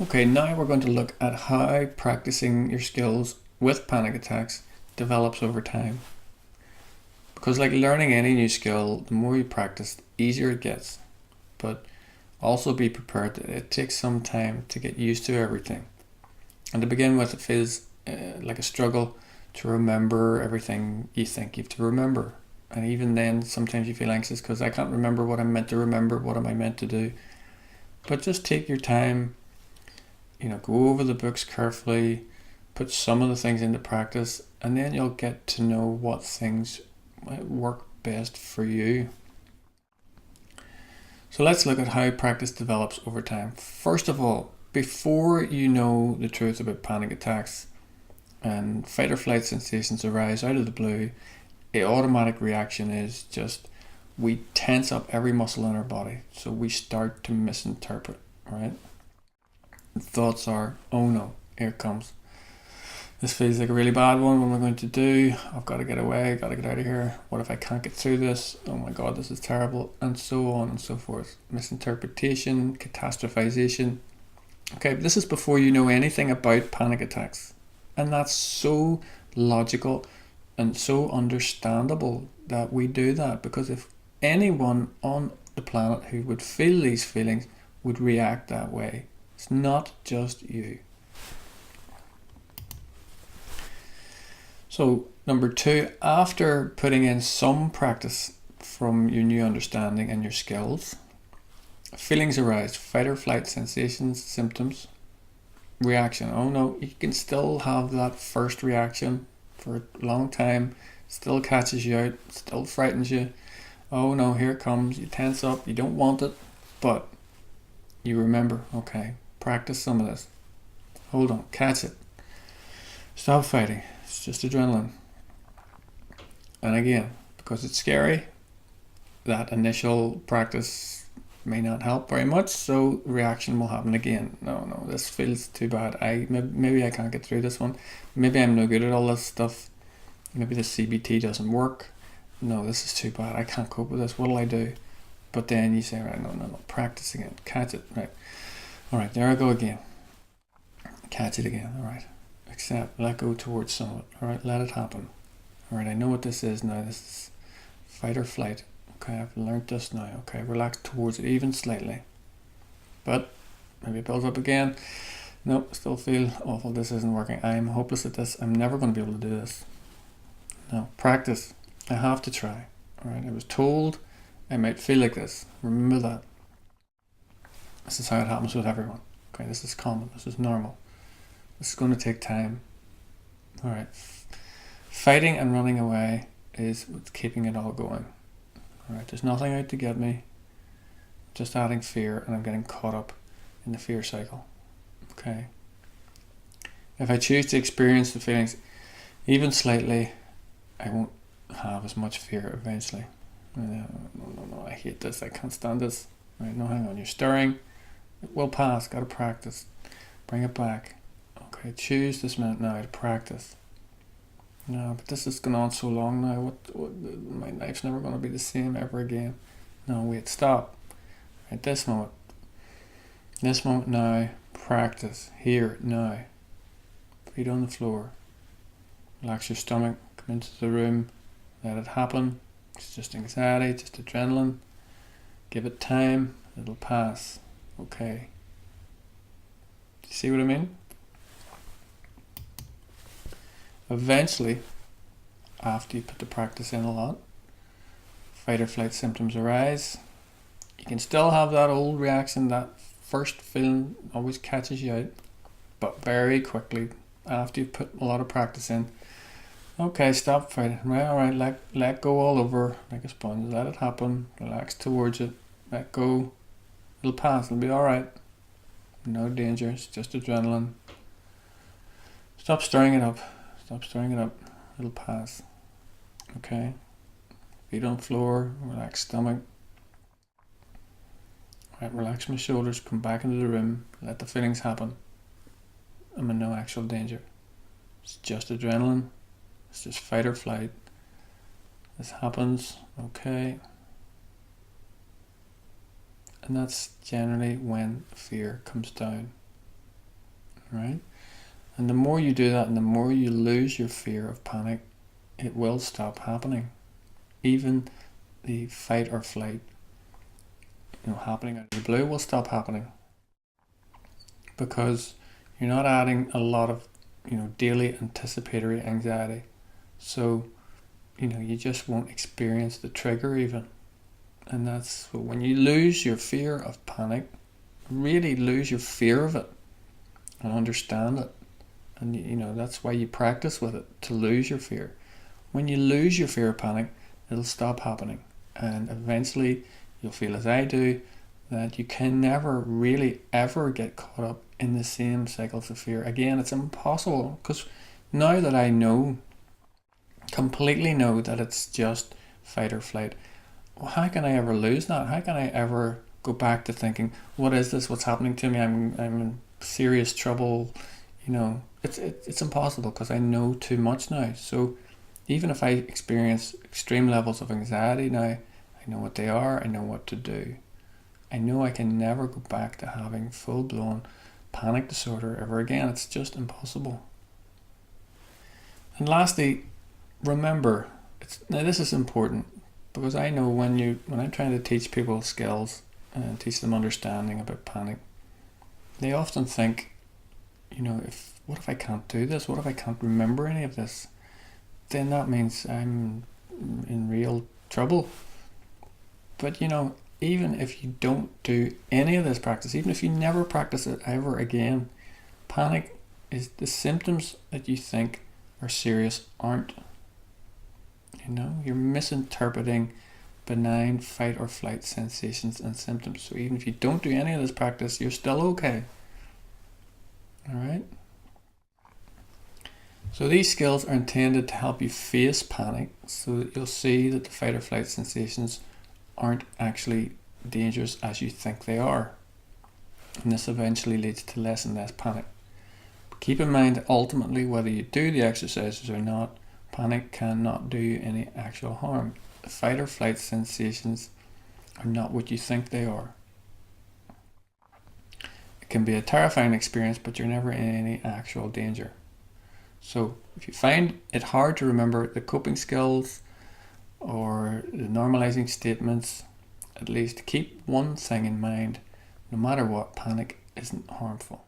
Okay, now we're going to look at how practicing your skills with panic attacks develops over time. Because like learning any new skill, the more you practice, the easier it gets. But also be prepared that it takes some time to get used to everything. And to begin with, it feels like a struggle to remember everything you think you have to remember. And even then, sometimes you feel anxious because I can't remember what I'm meant to remember, what am I meant to do. But just take your time, go over the books carefully, put some of the things into practice, and then you'll get to know what things work best for you. So let's look at how practice develops over time. First of all, before you know the truth about panic attacks and fight or flight sensations arise out of the blue, the automatic reaction is just we tense up every muscle in our body. So we start to misinterpret, right? Thoughts are, oh no, here it comes. This feels like a really bad one. What am I going to do? I've got to get away, got to get out of here. What if I can't get through this? Oh my God, this is terrible. And so on and so forth. Misinterpretation, catastrophization. Okay, this is before you know anything about panic attacks. And that's so logical and so understandable that we do that, because if anyone on the planet who would feel these feelings would react that way, it's not just you. So, number two, after putting in some practice from your new understanding and your skills, feelings arise, fight or flight sensations, symptoms, reaction. Oh no, you can still have that first reaction for a long time, still catches you out, still frightens you. Oh no, here it comes, you tense up, you don't want it, but you remember, okay, practice some of this. Hold on, catch it. Stop fighting. It's just adrenaline. And again, because it's scary, that initial practice may not help very much, so reaction will happen again. No, this feels too bad. Maybe I can't get through this one. Maybe I'm no good at all this stuff. Maybe the CBT doesn't work. No, this is too bad. I can't cope with this. What'll I do? But then you say, right, no, practice again. Catch it, right. All right, there I go again. Catch it again, all right. Accept, let go towards some of it. All right, let it happen. All right, I know what this is now. This is fight or flight. Okay, I've learned this now. Okay, relax towards it even slightly. But maybe it builds up again. Nope, still feel awful. This isn't working. I'm hopeless at this. I'm never going to be able to do this. No, practice. I have to try. All right, I was told I might feel like this. Remember that. This is how it happens with everyone. Okay, this is common. This is normal. This is going to take time. All right. Fighting and running away is what's keeping it all going. All right. There's nothing out to get me. Just adding fear, and I'm getting caught up in the fear cycle. Okay. If I choose to experience the feelings even slightly, I won't have as much fear eventually. No, I hate this. I can't stand this. Right. No, hang on. You're stirring. It will pass. Got to practice. Bring it back. Okay, choose this minute now to practice. No, but this has gone on so long now. My life's never going to be the same ever again. No, wait, stop. At this moment now, practice. Here, now. Feet on the floor. Relax your stomach. Come into the room. Let it happen. It's just anxiety, just adrenaline. Give it time. It'll pass. Okay. Do you see what I mean? Eventually, after you put the practice in a lot, fight or flight symptoms arise. You can still have that old reaction, that first feeling always catches you out, but very quickly, after you've put a lot of practice in, okay, stop fighting. Right, all right, let go all over like a sponge. Let it happen. Relax towards it. Let go. It'll pass. It'll be all right. No danger. It's just adrenaline. Stop stirring it up. It'll pass. Okay. Feet on the floor. Relax stomach. Right, relax my shoulders. Come back into the room. Let the feelings happen. I'm in no actual danger. It's just adrenaline. It's just fight or flight. This happens. Okay. And that's generally when fear comes down. right? And the more you do that and the more you lose your fear of panic, it will stop happening. Even the fight or flight, happening out of the blue will stop happening, because you're not adding a lot of, daily anticipatory anxiety. So, you just won't experience the trigger even. And that's when you lose your fear of panic, really lose your fear of it and understand it. And that's why you practice with it, to lose your fear. When you lose your fear of panic, it'll stop happening. And eventually you'll feel, as I do, that you can never really ever get caught up in the same cycles of fear. Again, it's impossible, because now that I completely know that it's just fight or flight, well, how can I ever lose that? How can I ever go back to thinking, what is this? What's happening to me? I'm in serious trouble. It's impossible, because I know too much now. So even if I experience extreme levels of anxiety now, I know what they are. I know what to do. I know I can never go back to having full-blown panic disorder ever again. It's just impossible. And lastly, remember, now this is important, because I know when I'm trying to teach people skills and teach them understanding about panic, they often think, what if I can't do this? What if I can't remember any of this? Then that means I'm in real trouble. But even if you don't do any of this practice, even if you never practice it ever again, panic is the symptoms that you think are serious aren't. You're misinterpreting benign fight or flight sensations and symptoms. So even if you don't do any of this practice, you're still okay. All right? So these skills are intended to help you face panic, so that you'll see that the fight or flight sensations aren't actually dangerous as you think they are. And this eventually leads to less and less panic. But keep in mind that ultimately, whether you do the exercises or not, panic cannot do you any actual harm. The fight or flight sensations are not what you think they are. It can be a terrifying experience, but you're never in any actual danger. So if you find it hard to remember the coping skills or the normalizing statements, at least keep one thing in mind: no matter what, panic isn't harmful.